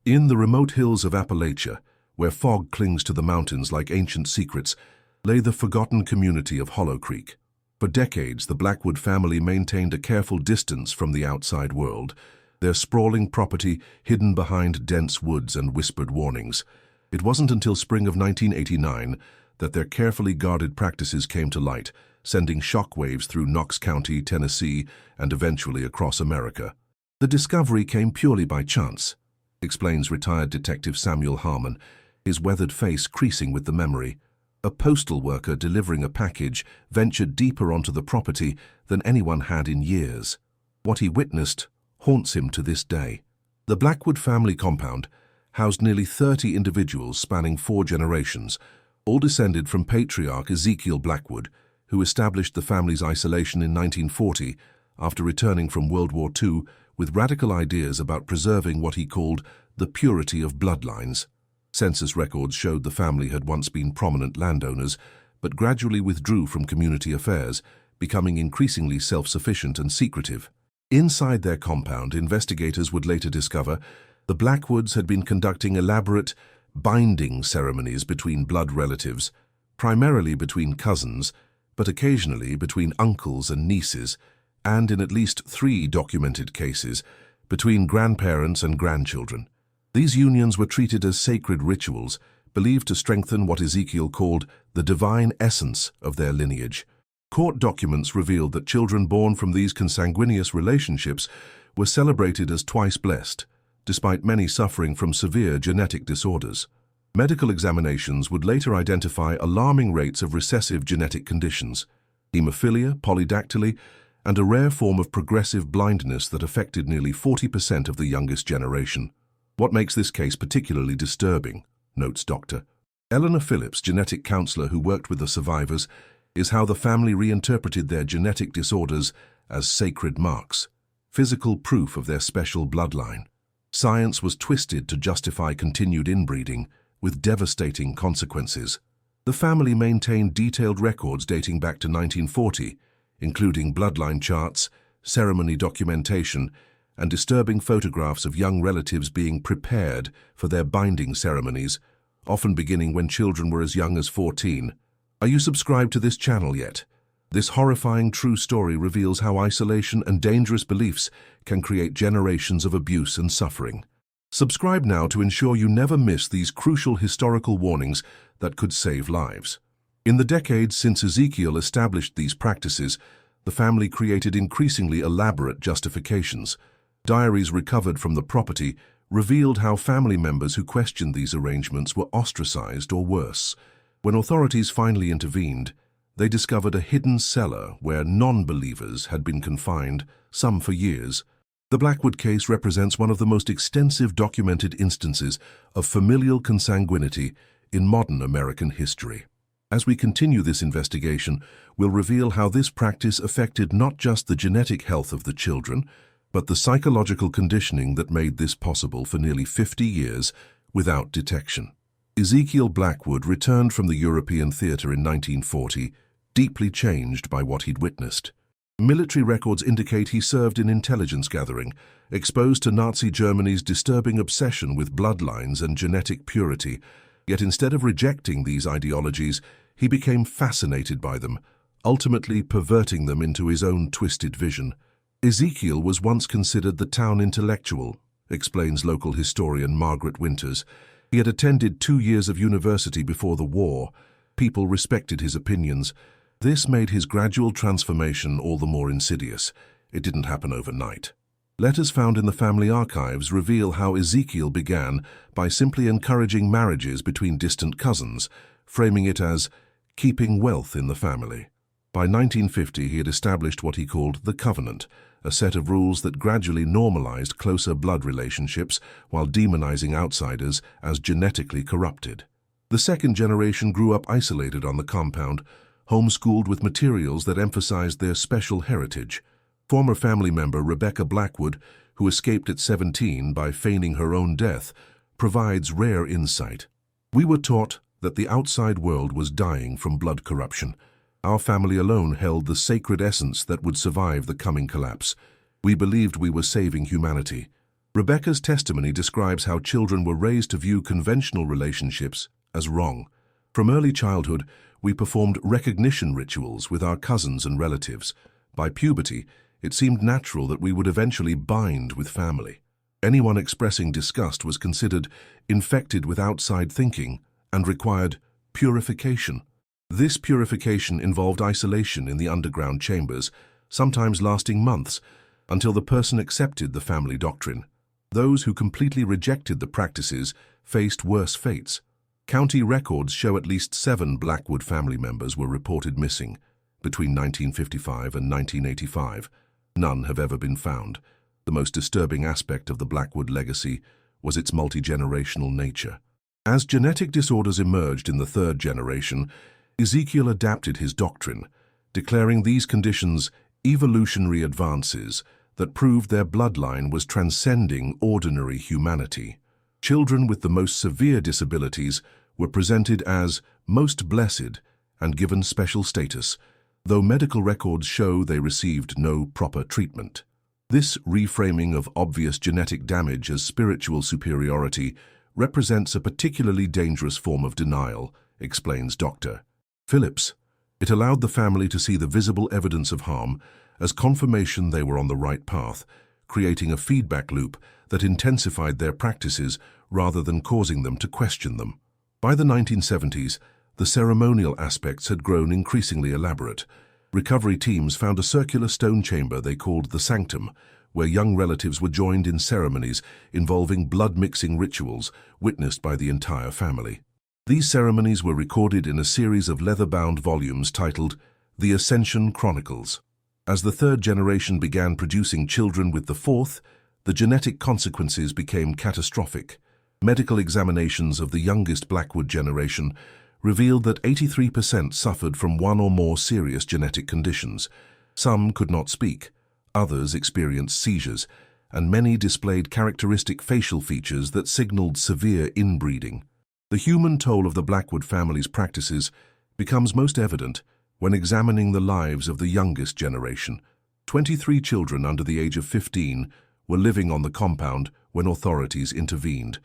In the remote hills of Appalachia, where fog clings to the mountains like ancient secrets, lay the forgotten community of Hollow Creek. For decades, the Blackwood family maintained a careful distance from the outside world, their sprawling property hidden behind dense woods and whispered warnings. It wasn't until spring of 1989 that their carefully guarded practices came to light, sending shockwaves through Knox County, Tennessee, and eventually across America. The discovery came purely by chance, explains retired Detective Samuel Harmon, his weathered face creasing with the memory. A postal worker delivering a package ventured deeper onto the property than anyone had in years. What he witnessed haunts him to this day. The Blackwood family compound housed nearly 30 individuals spanning 4 generations, all descended from patriarch Ezekiel Blackwood, who established the family's isolation in 1940 after returning from World War II with radical ideas about preserving what he called the purity of bloodlines. Census records showed the family had once been prominent landowners, but gradually withdrew from community affairs, becoming increasingly self-sufficient and secretive. Inside their compound, investigators would later discover the Blackwoods had been conducting elaborate binding ceremonies between blood relatives, primarily between cousins, but occasionally between uncles and nieces, and in at least 3 documented cases, between grandparents and grandchildren. These unions were treated as sacred rituals, believed to strengthen what Ezekiel called the divine essence of their lineage. Court documents revealed that children born from these consanguineous relationships were celebrated as twice blessed, despite many suffering from severe genetic disorders. Medical examinations would later identify alarming rates of recessive genetic conditions, hemophilia, polydactyly, and a rare form of progressive blindness that affected nearly 40% of the youngest generation. What makes this case particularly disturbing, notes Dr. Eleanor Phillips, genetic counselor who worked with the survivors, is how the family reinterpreted their genetic disorders as sacred marks, physical proof of their special bloodline. Science was twisted to justify continued inbreeding, with devastating consequences. The family maintained detailed records dating back to 1940, including bloodline charts, ceremony documentation, and disturbing photographs of young relatives being prepared for their binding ceremonies, often beginning when children were as young as 14. Are you subscribed to this channel yet? This horrifying true story reveals how isolation and dangerous beliefs can create generations of abuse and suffering. Subscribe now to ensure you never miss these crucial historical warnings that could save lives. In the decades since Ezekiel established these practices, the family created increasingly elaborate justifications. Diaries recovered from the property revealed how family members who questioned these arrangements were ostracized or worse. When authorities finally intervened, they discovered a hidden cellar where non-believers had been confined, some for years. The Blackwood case represents one of the most extensive documented instances of familial consanguinity in modern American history. As we continue this investigation, we'll reveal how this practice affected not just the genetic health of the children, but the psychological conditioning that made this possible for nearly 50 years without detection. Ezekiel Blackwood returned from the European theater in 1940, deeply changed by what he'd witnessed. Military records indicate he served in intelligence gathering, exposed to Nazi Germany's disturbing obsession with bloodlines and genetic purity. Yet instead of rejecting these ideologies, he became fascinated by them, ultimately perverting them into his own twisted vision. Ezekiel was once considered the town intellectual, explains local historian Margaret Winters. He had attended 2 years of university before the war. People respected his opinions. This made his gradual transformation all the more insidious. It didn't happen overnight. Letters found in the family archives reveal how Ezekiel began by simply encouraging marriages between distant cousins, framing it as keeping wealth in the family. By 1950, he had established what he called the Covenant, a set of rules that gradually normalized closer blood relationships while demonizing outsiders as genetically corrupted. The second generation grew up isolated on the compound, homeschooled with materials that emphasized their special heritage. Former family member Rebecca Blackwood, who escaped at 17 by feigning her own death, provides rare insight. We were taught that the outside world was dying from blood corruption. Our family alone held the sacred essence that would survive the coming collapse. We believed we were saving humanity. Rebecca's testimony describes how children were raised to view conventional relationships as wrong. From early childhood, we performed recognition rituals with our cousins and relatives. By puberty, it seemed natural that we would eventually bind with family. Anyone expressing disgust was considered infected with outside thinking and required purification. This purification involved isolation in the underground chambers, sometimes lasting months, until the person accepted the family doctrine. Those who completely rejected the practices faced worse fates. County records show at least 7 Blackwood family members were reported missing between 1955 and 1985. None have ever been found. The most disturbing aspect of the Blackwood legacy was its multi-generational nature. As genetic disorders emerged in the 3rd generation, Ezekiel adapted his doctrine, declaring these conditions evolutionary advances that proved their bloodline was transcending ordinary humanity. Children with the most severe disabilities were presented as most blessed and given special status, though medical records show they received no proper treatment. This reframing of obvious genetic damage as spiritual superiority represents a particularly dangerous form of denial, explains Dr. Phillips. It allowed the family to see the visible evidence of harm as confirmation they were on the right path, creating a feedback loop that intensified their practices rather than causing them to question them. By the 1970s, the ceremonial aspects had grown increasingly elaborate. Recovery teams found a circular stone chamber they called the sanctum, where young relatives were joined in ceremonies involving blood-mixing rituals witnessed by the entire family. These ceremonies were recorded in a series of leather-bound volumes titled The Ascension Chronicles. As the 3rd generation began producing children with the 4th, the genetic consequences became catastrophic. Medical examinations of the youngest Blackwood generation revealed that 83% suffered from one or more serious genetic conditions. Some could not speak, others experienced seizures, and many displayed characteristic facial features that signaled severe inbreeding. The human toll of the Blackwood family's practices becomes most evident when examining the lives of the youngest generation. 23 children under the age of 15 were living on the compound when authorities intervened.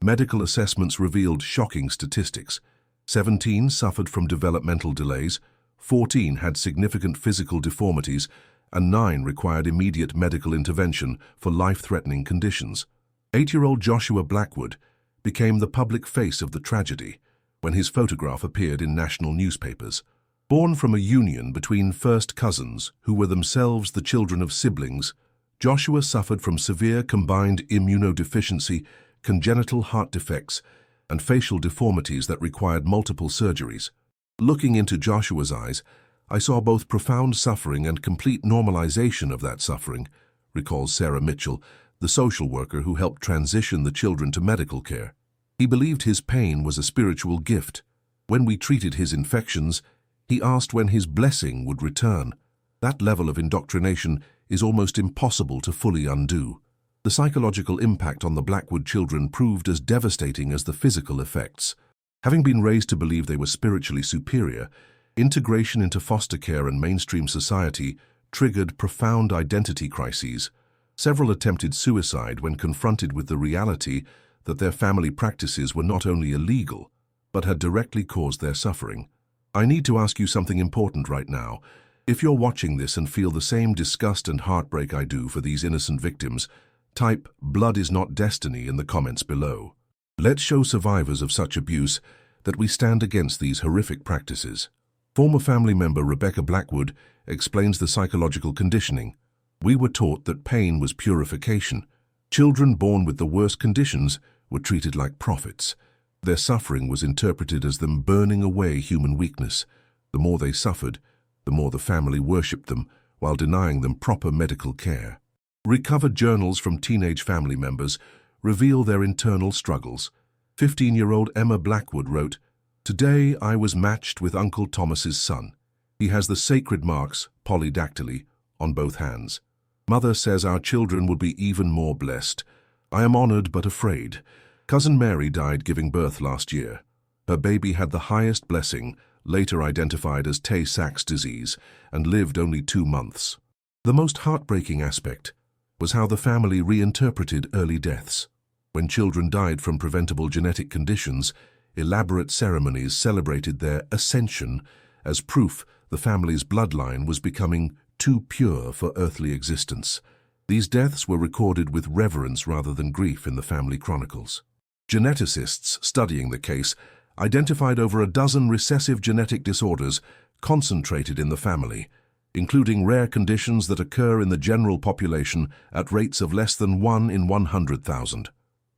Medical assessments revealed shocking statistics. 17 suffered from developmental delays, 14 had significant physical deformities, and 9 required immediate medical intervention for life-threatening conditions. 8-year-old Joshua Blackwood became the public face of the tragedy when his photograph appeared in national newspapers. Born from a union between first cousins who were themselves the children of siblings, Joshua suffered from severe combined immunodeficiency, congenital heart defects, and facial deformities that required multiple surgeries. Looking into Joshua's eyes, I saw both profound suffering and complete normalization of that suffering, recalls Sarah Mitchell, the social worker who helped transition the children to medical care. He believed his pain was a spiritual gift. When we treated his infections, he asked when his blessing would return. That level of indoctrination is almost impossible to fully undo. The psychological impact on the Blackwood children proved as devastating as the physical effects. Having been raised to believe they were spiritually superior, integration into foster care and mainstream society triggered profound identity crises. Several attempted suicide when confronted with the reality that their family practices were not only illegal, but had directly caused their suffering. I need to ask you something important right now. If you're watching this and feel the same disgust and heartbreak I do for these innocent victims, type "Blood is not destiny" in the comments below. Let's show survivors of such abuse that we stand against these horrific practices. Former family member Rebecca Blackwood explains the psychological conditioning. We were taught that pain was purification. Children born with the worst conditions were treated like prophets. Their suffering was interpreted as them burning away human weakness. The more they suffered, the more the family worshipped them while denying them proper medical care. Recovered journals from teenage family members reveal their internal struggles. 15-year-old Emma Blackwood wrote, "Today I was matched with Uncle Thomas's son. He has the sacred marks, polydactyly, on both hands. Mother says our children will be even more blessed. I am honored but afraid. Cousin Mary died giving birth last year. Her baby had the highest blessing, later identified as Tay-Sachs disease, and lived only 2 months. The most heartbreaking aspect, was how the family reinterpreted early deaths. When children died from preventable genetic conditions, elaborate ceremonies celebrated their ascension as proof the family's bloodline was becoming too pure for earthly existence. These deaths were recorded with reverence rather than grief in the family chronicles. Geneticists studying the case identified over a dozen recessive genetic disorders concentrated in the family, including rare conditions that occur in the general population at rates of less than 1 in 100,000.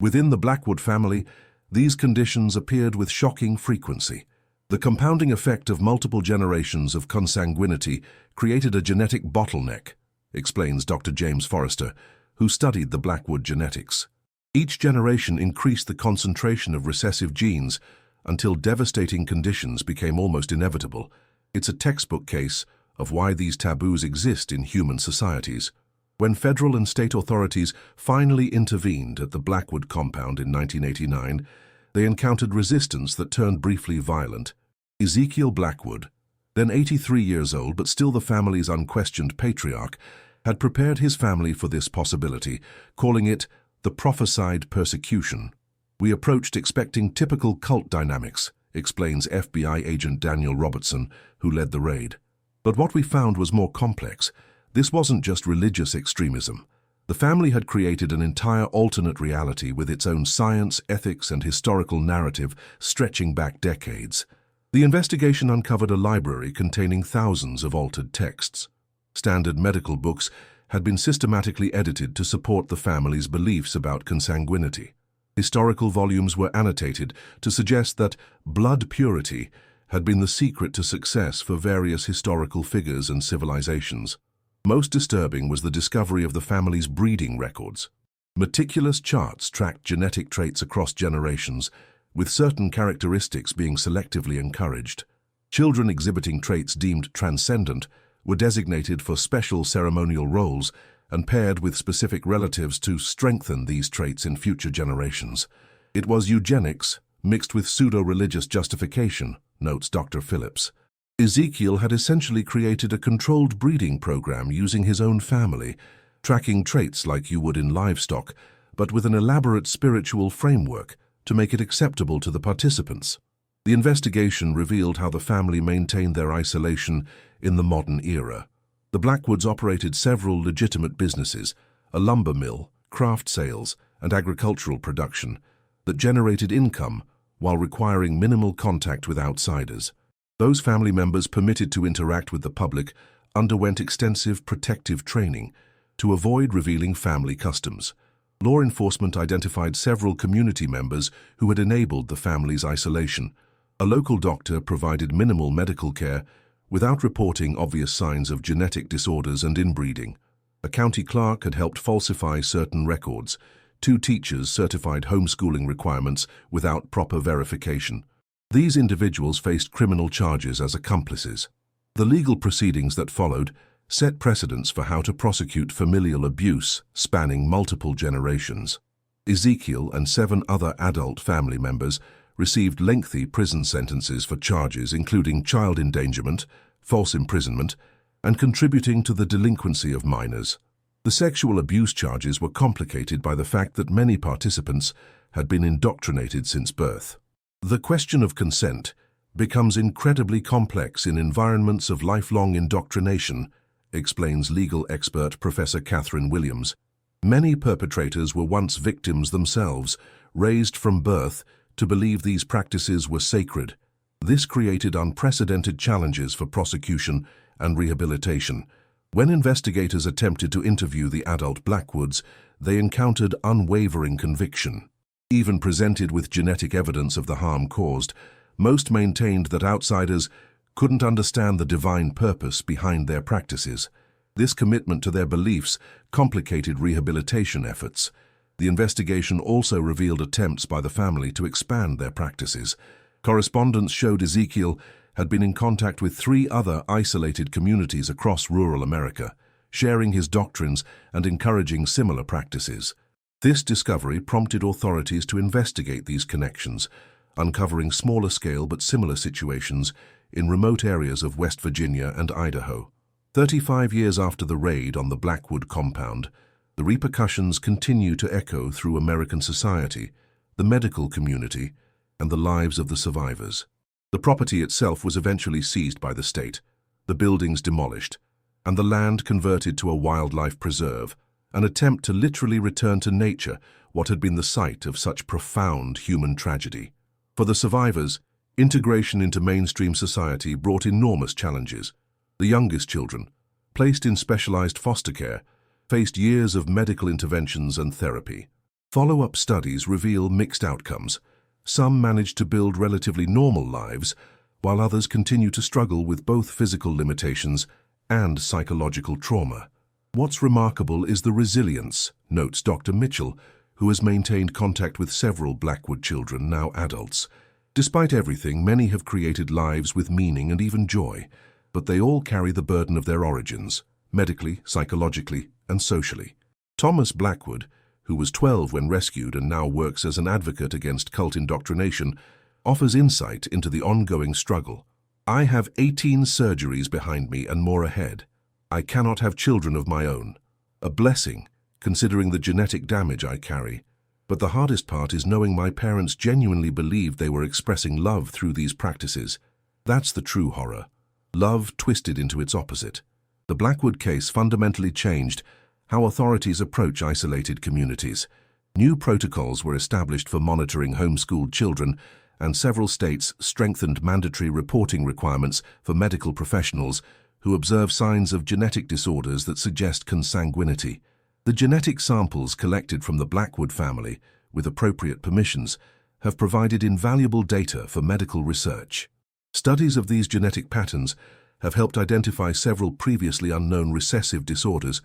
Within the Blackwood family, these conditions appeared with shocking frequency. The compounding effect of multiple generations of consanguinity created a genetic bottleneck, explains Dr. James Forrester, who studied the Blackwood genetics. Each generation increased the concentration of recessive genes until devastating conditions became almost inevitable. It's a textbook case of why these taboos exist in human societies. When federal and state authorities finally intervened at the Blackwood compound in 1989, they encountered resistance that turned briefly violent. Ezekiel Blackwood, then 83 years old but still the family's unquestioned patriarch, had prepared his family for this possibility, calling it the prophesied persecution. "We approached expecting typical cult dynamics," explains FBI agent Daniel Robertson, who led the raid. But what we found was more complex. This wasn't just religious extremism. The family had created an entire alternate reality with its own science, ethics, and historical narrative stretching back decades. The investigation uncovered a library containing thousands of altered texts. Standard medical books had been systematically edited to support the family's beliefs about consanguinity. Historical volumes were annotated to suggest that blood purity had been the secret to success for various historical figures and civilizations. Most disturbing was the discovery of the family's breeding records. Meticulous charts tracked genetic traits across generations, with certain characteristics being selectively encouraged. Children exhibiting traits deemed transcendent were designated for special ceremonial roles and paired with specific relatives to strengthen these traits in future generations. It was eugenics mixed with pseudo-religious justification, notes Dr. Phillips. Ezekiel had essentially created a controlled breeding program using his own family, tracking traits like you would in livestock, but with an elaborate spiritual framework to make it acceptable to the participants. The investigation revealed how the family maintained their isolation in the modern era. The Blackwoods operated several legitimate businesses, a lumber mill, craft sales, and agricultural production, that generated income while requiring minimal contact with outsiders. Those family members permitted to interact with the public underwent extensive protective training to avoid revealing family customs. Law enforcement identified several community members who had enabled the family's isolation. A local doctor provided minimal medical care without reporting obvious signs of genetic disorders and inbreeding. A county clerk had helped falsify certain records. 2 teachers certified homeschooling requirements without proper verification. These individuals faced criminal charges as accomplices. The legal proceedings that followed set precedents for how to prosecute familial abuse spanning multiple generations. Ezekiel and 7 other adult family members received lengthy prison sentences for charges including child endangerment, false imprisonment, and contributing to the delinquency of minors. The sexual abuse charges were complicated by the fact that many participants had been indoctrinated since birth. The question of consent becomes incredibly complex in environments of lifelong indoctrination, explains legal expert Professor Catherine Williams. Many perpetrators were once victims themselves, raised from birth to believe these practices were sacred. This created unprecedented challenges for prosecution and rehabilitation. When investigators attempted to interview the adult Blackwoods, they encountered unwavering conviction. Even presented with genetic evidence of the harm caused, most maintained that outsiders couldn't understand the divine purpose behind their practices. This commitment to their beliefs complicated rehabilitation efforts. The investigation also revealed attempts by the family to expand their practices. Correspondence showed Ezekiel had been in contact with 3 other isolated communities across rural America, sharing his doctrines and encouraging similar practices. This discovery prompted authorities to investigate these connections, uncovering smaller-scale but similar situations in remote areas of West Virginia and Idaho. 35 years after the raid on the Blackwood compound, The repercussions continue to echo through American society, the medical community, and the lives of the survivors. The property itself was eventually seized by the state, the buildings demolished, and the land converted to a wildlife preserve, an attempt to literally return to nature what had been the site of such profound human tragedy. For the survivors, integration into mainstream society brought enormous challenges. The youngest children, placed in specialized foster care, faced years of medical interventions and therapy. Follow-up studies reveal mixed outcomes. Some managed to build relatively normal lives, while others continue to struggle with both physical limitations and psychological trauma. What's remarkable is the resilience, notes Dr. Mitchell, who has maintained contact with several Blackwood children, now adults. Despite everything, many have created lives with meaning and even joy, but they all carry the burden of their origins, medically, psychologically, and socially. Thomas Blackwood, who was 12 when rescued and now works as an advocate against cult indoctrination, offers insight into the ongoing struggle. "I have 18 surgeries behind me and more ahead. I cannot have children of my own. A blessing, considering the genetic damage I carry. But the hardest part is knowing my parents genuinely believed they were expressing love through these practices. That's the true horror. Love twisted into its opposite." The Blackwood case fundamentally changed how authorities approach isolated communities. New protocols were established for monitoring homeschooled children, and several states strengthened mandatory reporting requirements for medical professionals who observe signs of genetic disorders that suggest consanguinity. The genetic samples collected from the Blackwood family, with appropriate permissions, have provided invaluable data for medical research. Studies of these genetic patterns have helped identify several previously unknown recessive disorders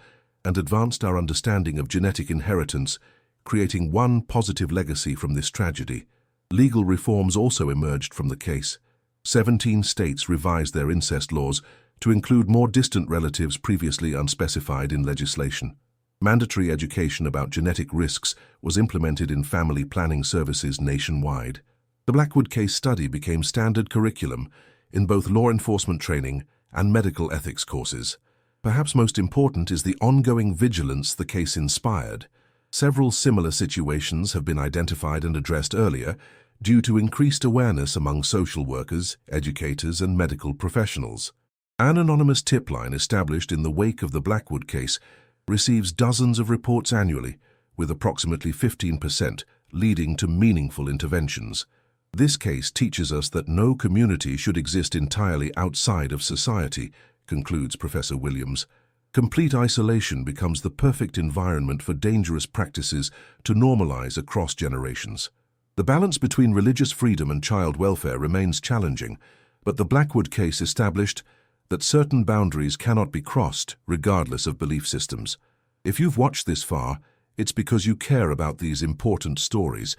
and advanced our understanding of genetic inheritance, creating one positive legacy from this tragedy. Legal reforms also emerged from the case. 17 states revised their incest laws to include more distant relatives previously unspecified in legislation. Mandatory education about genetic risks was implemented in family planning services nationwide. The Blackwood case study became standard curriculum in both law enforcement training and medical ethics courses. Perhaps most important is the ongoing vigilance the case inspired. Several similar situations have been identified and addressed earlier due to increased awareness among social workers, educators, and medical professionals. An anonymous tip line established in the wake of the Blackwood case receives dozens of reports annually, with approximately 15% leading to meaningful interventions. This case teaches us that no community should exist entirely outside of society, concludes Professor Williams. Complete isolation becomes the perfect environment for dangerous practices to normalize across generations. The balance between religious freedom and child welfare remains challenging, but the Blackwood case established that certain boundaries cannot be crossed regardless of belief systems. If you've watched this far, it's because you care about these important stories.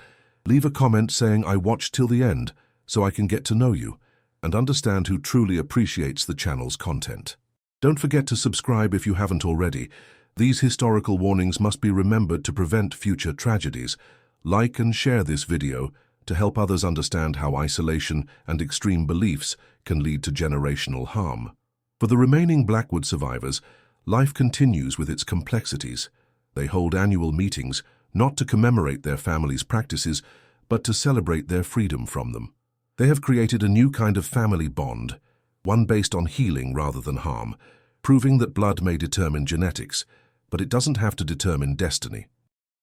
Leave a comment saying, "I watched till the end," so I can get to know you and understand who truly appreciates the channel's content. Don't forget to subscribe if you haven't already. These historical warnings must be remembered to prevent future tragedies. Like and share this video to help others understand how isolation and extreme beliefs can lead to generational harm. For the remaining Blackwood survivors, life continues with its complexities. They hold annual meetings, not to commemorate their families' practices, but to celebrate their freedom from them. They have created a new kind of family bond, one based on healing rather than harm, proving that blood may determine genetics, but it doesn't have to determine destiny.